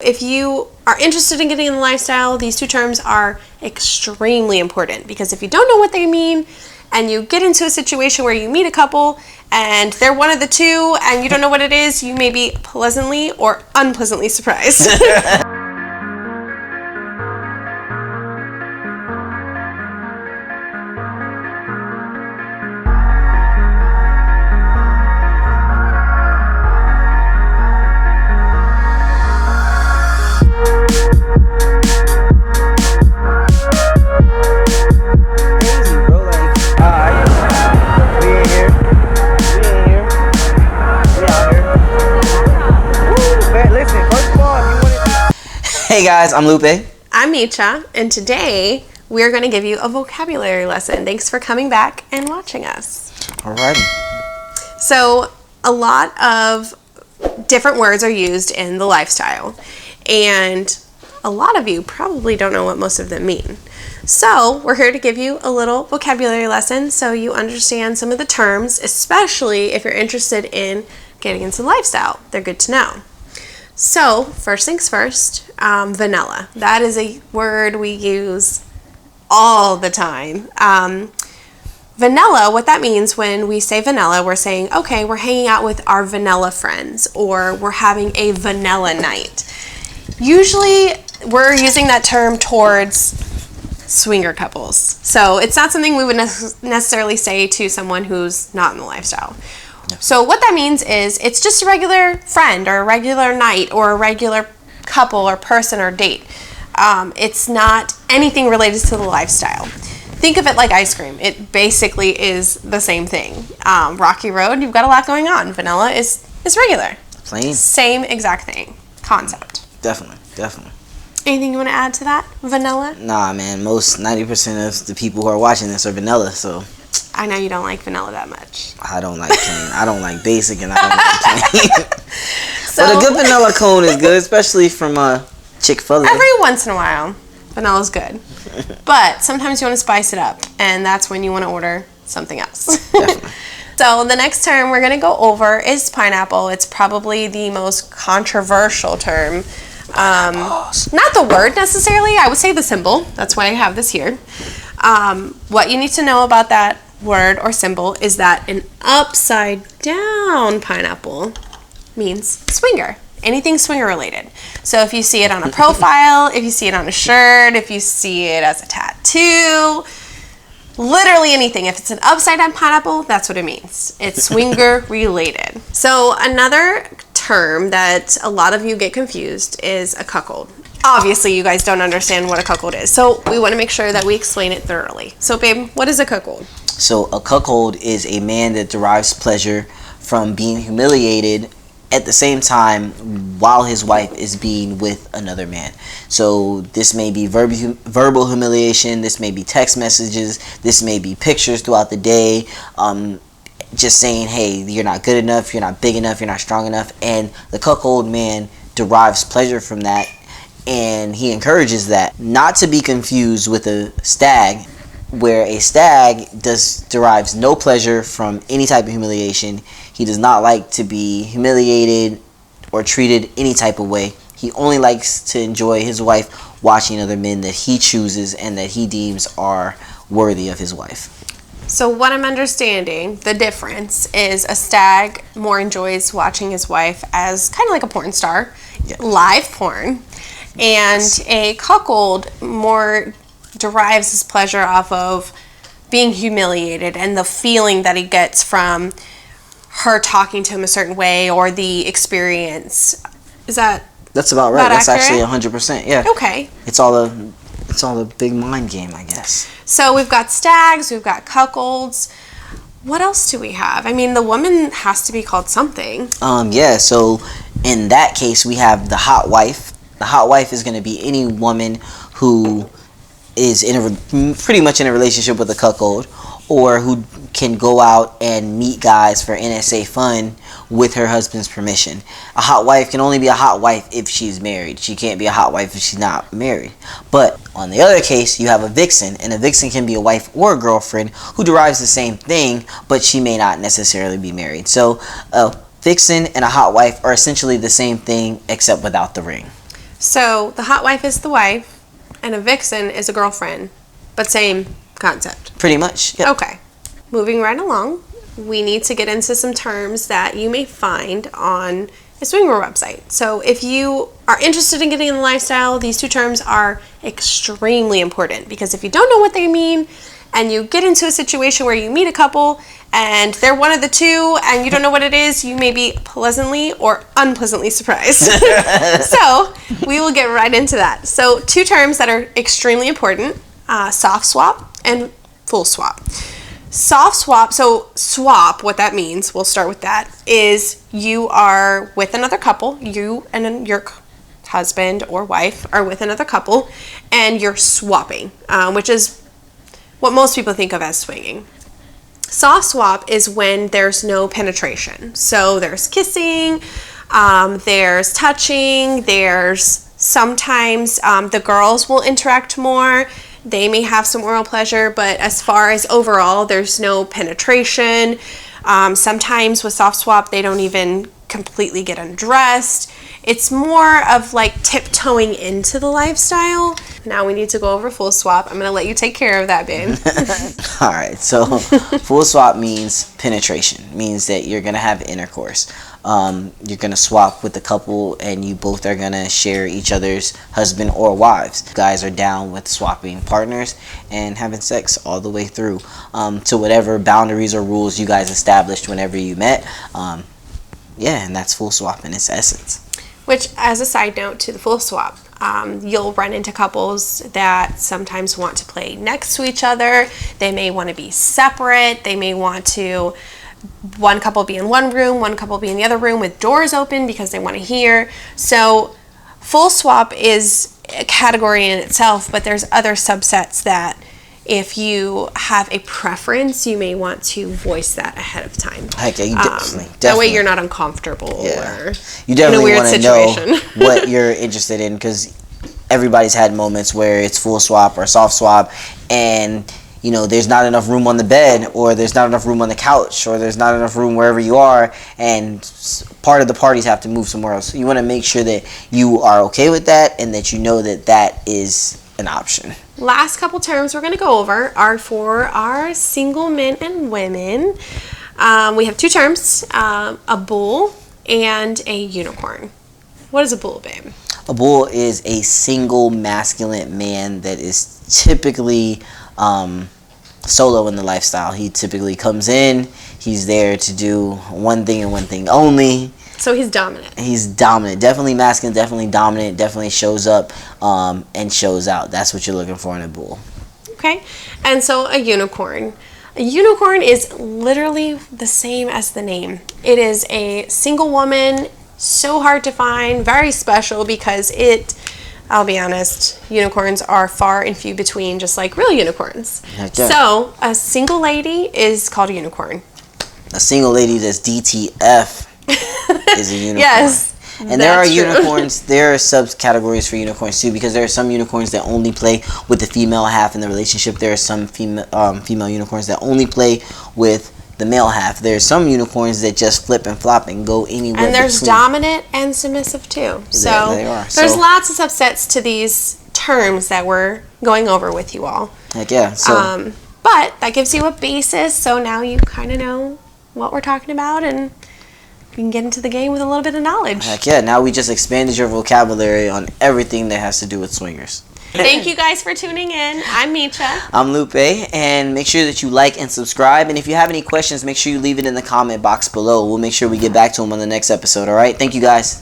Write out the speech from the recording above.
if you are interested in getting in the lifestyle, these two terms are extremely important, because if you don't know what they mean and you get into a situation where you meet a couple and they're one of the two and you don't know what it is, you may be pleasantly or unpleasantly surprised. Hey guys, I'm Lupe. I'm Micha, and today we're going to give you a vocabulary lesson. Thanks for coming back and watching us. Alrighty. So, a lot of different words are used in the lifestyle, and a lot of you probably don't know what most of them mean. So, we're here to give you a little vocabulary lesson so you understand some of the terms, especially if you're interested in getting into the lifestyle. They're good to know. So, first things first, vanilla. That is a word we use all the time. Vanilla, what that means when we say vanilla, we're saying, okay, we're hanging out with our vanilla friends, or we're having a vanilla night. Usually, we're using that term towards swinger couples. So, it's not something we would necessarily say to someone who's not in the lifestyle. So what that means is it's just a regular friend or a regular night or a regular couple or person or date. It's not anything related to the lifestyle. Think of it like ice cream. It basically is the same thing. Rocky Road, you've got a lot going on. Vanilla is regular. Plain. Same exact thing. Concept. Definitely. Anything you want to add to that? Vanilla? Nah, man. Most 90% of the people who are watching this are vanilla, so. I know you don't like vanilla that much. I don't like plain. I don't like basic, and I don't like plain. So, but a good vanilla cone is good, especially from Chick-fil-A. Every once in a while, vanilla's good. But sometimes you want to spice it up, and that's when you want to order something else. Definitely. So the next term we're going to go over is pineapple. It's probably the most controversial term. Not the word necessarily, I would say the symbol. That's why I have this here. What you need to know about that word or symbol is that an upside down pineapple means swinger. Anything swinger related. So if you see it on a profile, if you see it on a shirt, if you see it as a tattoo, literally anything. If it's an upside down pineapple, that's what it means. It's swinger related. So another term that a lot of you get confused is a cuckold. Obviously, you guys don't understand what a cuckold is, so we want to make sure that we explain it thoroughly. So, babe, what is a cuckold? So, a cuckold is a man that derives pleasure from being humiliated at the same time while his wife is being with another man. So, this may be verbal humiliation, this may be text messages, this may be pictures throughout the day, just saying, hey, you're not good enough, you're not big enough, you're not strong enough, and the cuckold man derives pleasure from that. And he encourages that, not to be confused with a stag, where a stag derives no pleasure from any type of humiliation. He does not like to be humiliated or treated any type of way. He only likes to enjoy his wife watching other men that he chooses and that he deems are worthy of his wife. So what I'm understanding, the difference is a stag more enjoys watching his wife as kind of like a porn star, live porn. And a cuckold more derives his pleasure off of being humiliated and the feeling that he gets from her talking to him a certain way or the experience. That's about right. That's accurate? Actually 100%. Yeah. Okay. It's all a big mind game, I guess. So we've got stags, we've got cuckolds. What else do we have? I mean, the woman has to be called something. Yeah. So in that case, we have the hot wife. The hot wife is going to be any woman who is pretty much in a relationship with a cuckold, or who can go out and meet guys for NSA fun with her husband's permission. A hot wife can only be a hot wife if she's married. She can't be a hot wife if she's not married. But on the other case, you have a vixen, and a vixen can be a wife or a girlfriend who derives the same thing, but she may not necessarily be married. So a vixen and a hot wife are essentially the same thing except without the ring. So the hot wife is the wife, and a vixen is a girlfriend, but same concept. Pretty much. Yep. Okay. Moving right along, we need to get into some terms that you may find on a swinger website. So if you are interested in getting in the lifestyle, these two terms are extremely important, because if you don't know what they mean and you get into a situation where you meet a couple and they're one of the two and you don't know what it is, you may be pleasantly or unpleasantly surprised. So we will get right into that. So two terms that are extremely important, soft swap and full swap. Soft swap, so swap, what that means, we'll start with that, is you are with another couple, you and your husband or wife are with another couple, and you're swapping, which is what most people think of as swinging. Soft swap is when there's no penetration. So there's kissing, there's touching, there's sometimes the girls will interact more. They may have some oral pleasure, but as far as overall, there's no penetration. Sometimes with soft swap, they don't even completely get undressed. It's more of like tiptoeing into the lifestyle. Now we need to go over full swap. I'm going to let you take care of that, babe. All right. So full swap means penetration. Means that you're going to have intercourse. You're going to swap with the couple and you both are going to share each other's husband or wives. You guys are down with swapping partners and having sex all the way through to whatever boundaries or rules you guys established whenever you met. Yeah, and that's full swap in its essence. Which, as a side note to the full swap, you'll run into couples that sometimes want to play next to each other. They may want to be separate. They may want to, one couple be in one room, one couple be in the other room with doors open because they want to hear. So full swap is a category in itself, but there's other subsets that if you have a preference, you may want to voice that ahead of time. Heck yeah, you definitely. That way you're not uncomfortable or you definitely in a weird want to situation. know what you're interested in, because everybody's had moments where it's full swap or soft swap and you know there's not enough room on the bed, or there's not enough room on the couch, or there's not enough room wherever you are, and part of the parties have to move somewhere else. So you want to make sure that you are okay with that and that you know that that is an option. Last couple terms we're going to go over are for our single men and women. We have two terms, a bull and a unicorn. What is a bull, babe? A bull is a single masculine man that is typically solo in the lifestyle. He typically comes in, he's there to do one thing and one thing only. So he's dominant. He's dominant. Definitely masculine, definitely dominant, definitely shows up and shows out. That's what you're looking for in a bull. Okay. And so a unicorn. A unicorn is literally the same as the name. It is a single woman, so hard to find, very special because I'll be honest, unicorns are far and few between, just like real unicorns. Yeah. So a single lady is called a unicorn. A single lady that's DTF is a unicorn. Yes. And there are unicorns, there are subcategories for unicorns too, because there are some unicorns that only play with the female half in the relationship. There are some female unicorns that only play with the male half. There are some unicorns that just flip and flop and go anywhere. And there's between. dominant and submissive too. So there's lots of subsets to these terms that we're going over with you all. Heck yeah. So, but that gives you a basis, so now you kind of know what we're talking about and you can get into the game with a little bit of knowledge. Heck yeah, now we just expanded your vocabulary on everything that has to do with swingers. Thank you guys for tuning in. I'm Micha. I'm Lupe, and make sure that you like and subscribe. And if you have any questions, make sure you leave it in the comment box below. We'll make sure we get back to them on the next episode, all right? Thank you guys.